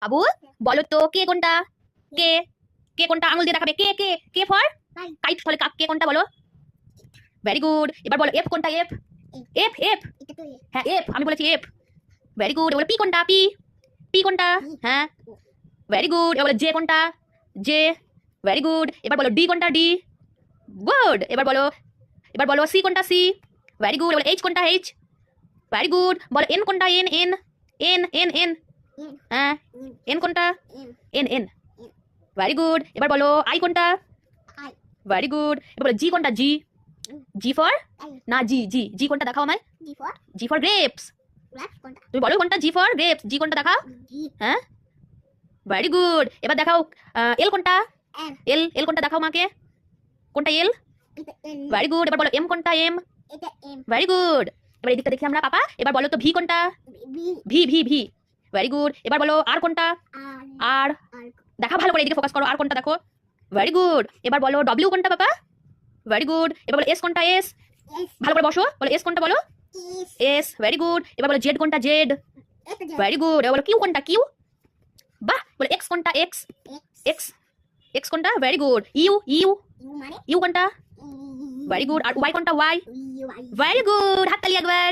বাবু বলো তো কে কোনটা? কে কে কোনটা? আঙুল দিয়ে দেখাবে। কে কে কে ফর কাইট, ফলে কাক। কে কোনটা বলো? Very good. এবার বলো এফ কোনটা? এফ এফ এফ হ্যাঁ এফ, আমি বলেছি এফ। Very good. এবার পি কোনটা? পি পি কোনটা? হ্যাঁ ভেরি গুড। এবার বলো জে কোনটা? জে। Very good. এবার বলো ডি কোনটা? ডি। গুড। এবার বলো সি কোনটা? সি। Very good. এবার এইচ কোনটা? এইচ। Very good. বলো এন কোনটা? N N N N N হ্যাঁ এন কোনটা? N N. Very good. এবার বলো আই কোনটা? Very good. এবার বলো জি কোনটা? জি। জি ফর না জি জি জি কোনটা দেখাও আমায়। G for grapes. তুমি বলো কোনটা? G for grapes. জি কোনটা দেখাও। হ্যাঁ ভেরি গুড। এবার দেখাও এল কোনটা? এল এল কোনটা দেখাও মাকে। কোনটা এল? Very good. এবার বলো এম কোনটা? এম। Very good. এবার এদিকটা দেখি আমরা পাপা। এবার বলো তো ভি কোনটা? V V V. Very good. এবার বলো আর কোনটা? আর। দেখা ভালো করে, এদিকে ফোকাস করো। আর কোনটা দেখো। Very good. এবার বলো ডব্লিউ কোনটা পাপা? Very good. এবার বলো এস কোনটা? এস। ভালো করে বসো। বলো এস কোনটা? বলো এস। Very good. এবার বলো জেড কোনটা? জেড। Very good. এবার বলো কিউ কোনটা? কিউ। বাহ। বলো এক্স কোনটা? এক্স। এক্স এক্স কোনটা? Very good. U U U কোনটা? Very good. আর ওয়াই কোনটা? ওয়াই। Very good. হাততালি একবার।